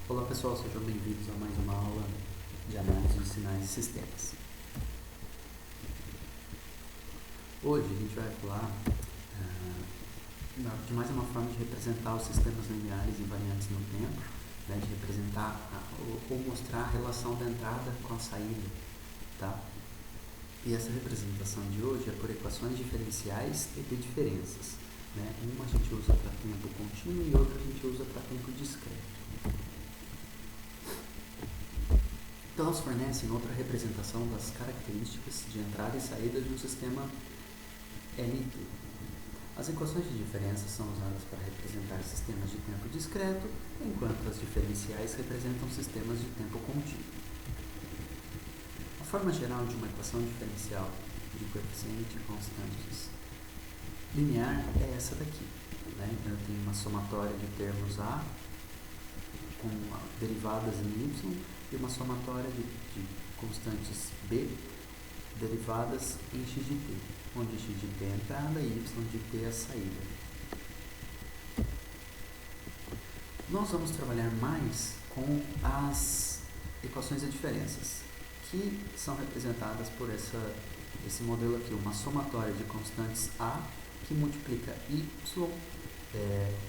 Olá pessoal, sejam bem-vindos a mais uma aula de análise de sinais e sistemas. Hoje a gente vai falar de mais uma forma de representar os sistemas lineares invariantes no tempo, né, de representar ou mostrar a relação da entrada com a saída, tá? E essa representação de hoje é por equações diferenciais e de diferenças, né? Uma a gente usa para tempo contínuo e outra a gente usa para tempo discreto. Então, elas fornecem outra representação das características de entrada e saída de um sistema LT. As equações de diferença são usadas para representar sistemas de tempo discreto, enquanto as diferenciais representam sistemas de tempo contínuo. A forma geral de uma equação diferencial de coeficiente e constantes linear é essa daqui, né? Então, eu tenho uma somatória de termos A com derivadas em y e uma somatória de constantes b derivadas em x de t, onde x de t é a entrada e y de t é a saída. Nós vamos trabalhar mais com as equações de diferenças, que são representadas por esse modelo aqui, uma somatória de constantes A que multiplica y,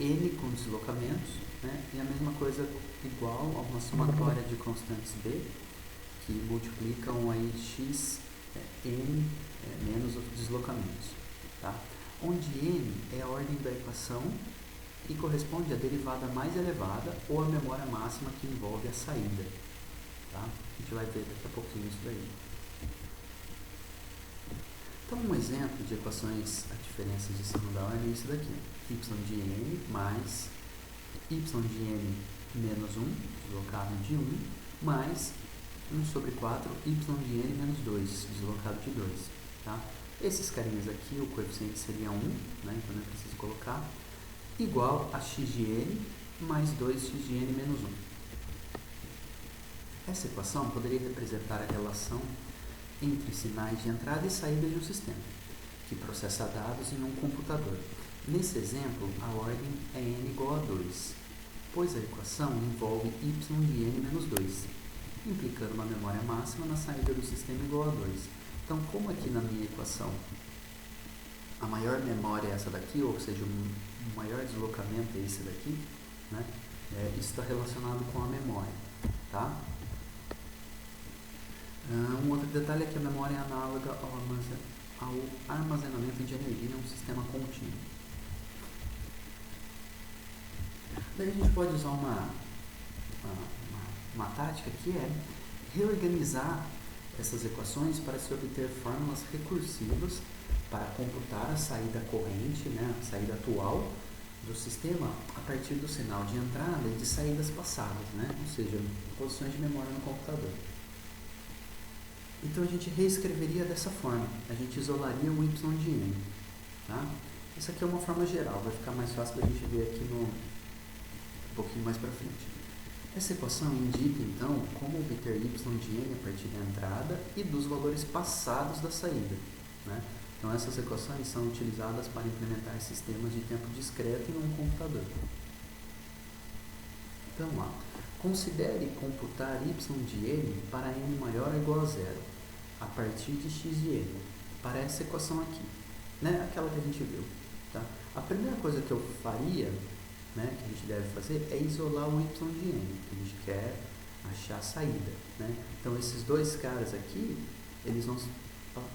n com deslocamentos, né? E a mesma coisa igual a uma somatória de constantes b que multiplicam aí x n menos os deslocamentos, tá? Onde n é a ordem da equação e corresponde à derivada mais elevada ou à memória máxima que envolve a saída, tá? A gente vai ver daqui a pouquinho isso daí. Então, um exemplo de equações a diferença de segunda ordem é isso daqui: y de n mais y de n menos 1, deslocado de 1, mais 1 sobre 4 y de n menos 2, deslocado de 2. Tá? Esses carinhas aqui, o coeficiente seria 1, né? Então não preciso colocar, igual a x de n mais 2x de n menos 1. Essa equação poderia representar a relação entre sinais de entrada e saída de um sistema, que processa dados em um computador. Nesse exemplo, a ordem é n igual a 2, pois a equação envolve y de n menos 2, implicando uma memória máxima na saída do sistema igual a 2. Então, como aqui na minha equação a maior memória é essa daqui, ou seja, o maior deslocamento é esse daqui, né? Isso está relacionado com a memória, tá? Um outro detalhe é que a memória é análoga ao armazenamento de energia em um sistema contínuo. Daí a gente pode usar uma tática que é reorganizar essas equações para se obter fórmulas recursivas para computar a saída corrente, né, a saída atual do sistema a partir do sinal de entrada e de saídas passadas, né, ou seja, posições de memória no computador. Então a gente reescreveria dessa forma, a gente isolaria o y de n. Tá? Isso aqui é uma forma geral, vai ficar mais fácil da gente ver aqui um pouquinho mais para frente. Essa equação indica então como obter y de n a partir da entrada e dos valores passados da saída, né? Então essas equações são utilizadas para implementar sistemas de tempo discreto em um computador. Então lá, considere computar y de n para n maior ou igual a zero, a partir de x de n, para essa equação aqui, né? Aquela que a gente viu. Tá? A primeira coisa que eu faria, né, que a gente deve fazer, é isolar o y de n, que a gente quer achar a saída. Né? Então esses dois caras aqui, eles vão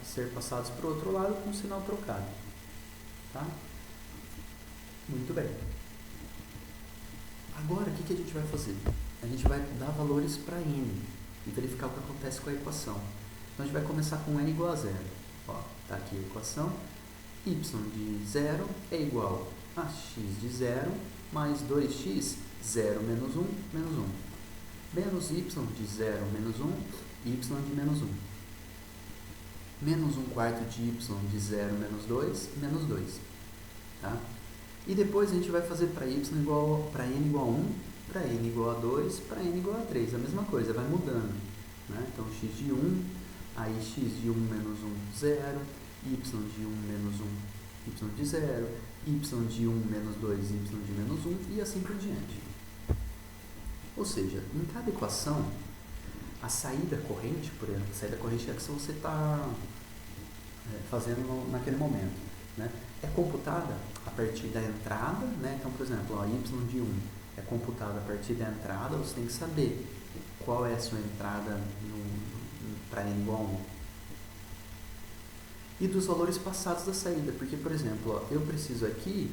ser passados para o outro lado com o sinal trocado. Tá? Muito bem. Agora, o que a gente vai fazer? A gente vai dar valores para n e verificar o que acontece com a equação. Então, a gente vai começar com n igual a zero. Está aqui a equação. Y de 0 é igual a x de 0 mais 2x, 0 menos 1, menos 1. Menos y de 0 menos 1, y de menos 1. Menos 1 quarto de y de 0 menos 2, menos 2. Tá? E depois a gente vai fazer para n igual a 1, para n igual a 2, para n igual a 3. A mesma coisa, vai mudando. Né? Então, x de 1, aí x de 1 menos 1, 0, y de 1 menos 1, y de 0, y de 1 menos 2, y de menos 1, e assim por diante. Ou seja, em cada equação, a saída corrente, por exemplo, a saída corrente é a que você está fazendo naquele momento, né? É computada a partir da entrada, né? Então, por exemplo, a y de 1 é computada a partir da entrada, você tem que saber qual é a sua entrada para n igual a 1. E dos valores passados da saída, porque, por exemplo, ó, eu preciso aqui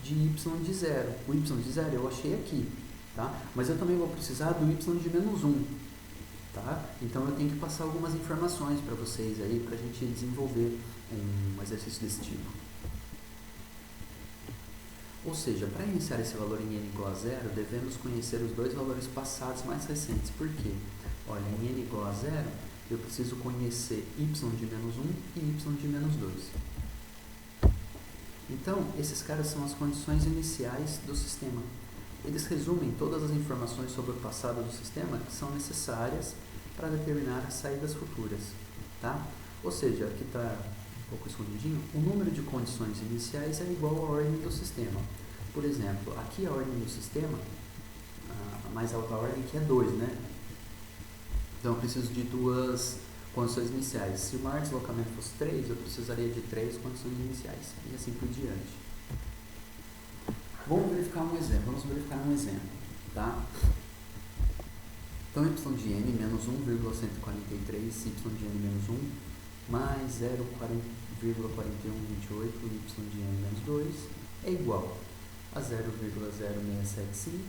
de y de 0. O y de 0 eu achei aqui, tá? Mas eu também vou precisar do y de menos 1, tá? Então eu tenho que passar algumas informações para vocês aí, para a gente desenvolver um exercício desse tipo. Ou seja, para iniciar esse valor em n igual a 0, devemos conhecer os dois valores passados mais recentes. Por quê? Olha, em n igual a 0, eu preciso conhecer y de menos 1 e y de menos 2. Então, esses caras são as condições iniciais do sistema. Eles resumem todas as informações sobre o passado do sistema que são necessárias para determinar as saídas futuras, tá? Ou seja, aqui está um pouco escondidinho, o número de condições iniciais é igual à ordem do sistema. Por exemplo, aqui a ordem do sistema, a mais alta ordem que é 2, né? Então eu preciso de 2 condições iniciais. Se o maior deslocamento fosse 3, eu precisaria de 3 condições iniciais, e assim por diante. Vamos verificar um exemplo, tá? Então, y de n menos 1,143, y de n menos 1, mais 0,4128, y de n menos 2, é igual a 0,0675,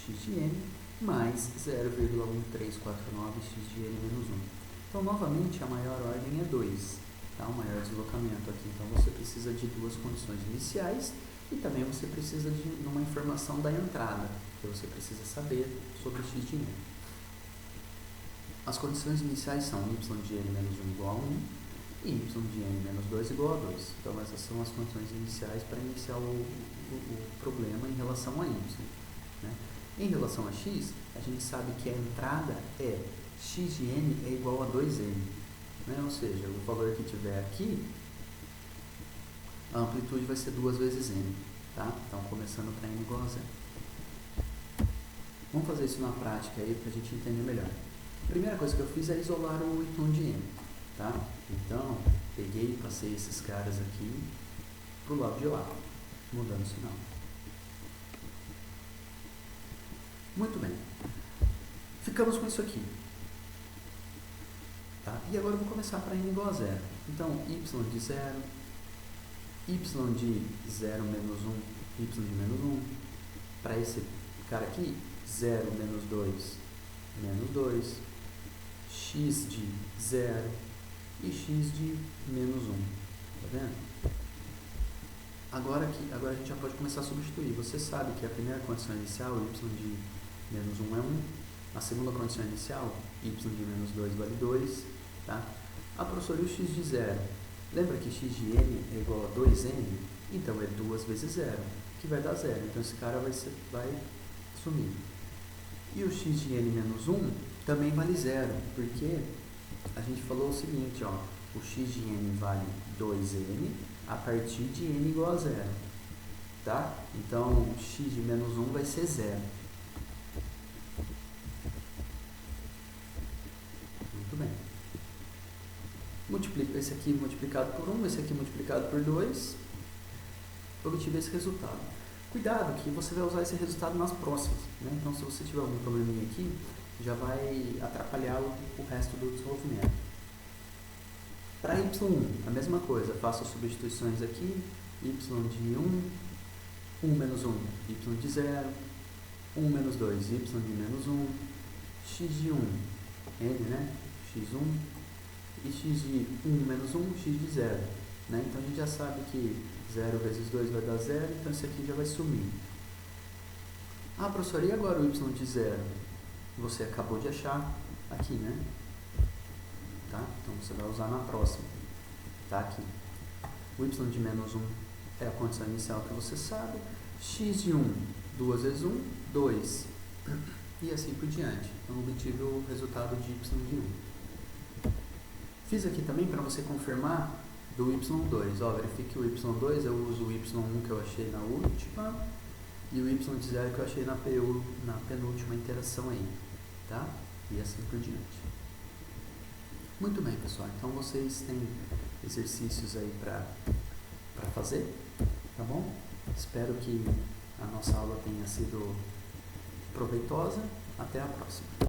x de n, mais 0,1349, x de n menos 1. Então, novamente, a maior ordem é 2, tá? O maior deslocamento aqui. Então, você precisa de 2 condições iniciais e também você precisa de uma informação da entrada, que você precisa saber sobre x de n. As condições iniciais são y de n menos 1 igual a 1 e y de n menos 2 igual a 2. Então, essas são as condições iniciais para iniciar o problema em relação a y, né? Em relação a x, a gente sabe que a entrada é x de n é igual a 2n, né? Ou seja, o valor que tiver aqui, a amplitude vai ser 2 vezes n, tá? Então, começando para n igual a 0. Vamos fazer isso na prática aí para a gente entender melhor. A primeira coisa que eu fiz é isolar o y de n, tá? Então, peguei e passei esses caras aqui para o lado de lá, mudando o sinal. Muito bem. Ficamos com isso aqui. Tá? E agora eu vou começar para n igual a 0. Então, y de 0, y de 0 menos 1, y de menos 1. Para esse cara aqui, 0 menos 2, menos 2. X de 0 e x de menos 1. Tá vendo? Agora a gente já pode começar a substituir. Você sabe que a primeira condição inicial, y de menos 1 é 1. A segunda condição inicial, y de menos 2 vale 2. Tá? Ah, professor, e o x de 0? Lembra que x de n é igual a 2n? Então é 2 vezes 0, que vai dar 0. Então esse cara vai sumir. E o x de n menos 1 também vale 0, porque a gente falou o seguinte, ó, o x de n vale 2n a partir de n igual a 0, tá? Então, x de menos 1 vai ser 0. Muito bem. Multiplico esse aqui multiplicado por 1, esse aqui multiplicado por 2, obtive esse resultado. Cuidado que você vai usar esse resultado nas próximas, né? Então, se você tiver algum probleminha aqui, já vai atrapalhar o resto do desenvolvimento. Para y1, a mesma coisa, faço as substituições aqui, y de 1, 1 menos 1, y de 0, 1 menos 2, y de menos 1, x de 1, n, né, x1, e x de 1 menos 1, x de 0. Né? Então, a gente já sabe que 0 vezes 2 vai dar 0, então esse aqui já vai sumir. Ah, professor, e agora o y de 0? Você acabou de achar aqui, né? Tá? Então, você vai usar na próxima. Tá aqui. O y de menos 1 é a condição inicial que você sabe. X de 1, 2 vezes 1, 2. E assim por diante. Então, obtive o resultado de y de 1. Fiz aqui também para você confirmar do y2. Ó, verifique o y2, eu uso o y1 que eu achei na última. e o y de 0 que eu achei na penúltima interação aí, tá? E assim por diante. Muito bem, pessoal, então vocês têm exercícios aí para fazer, tá bom? Espero que a nossa aula tenha sido proveitosa. Até a próxima.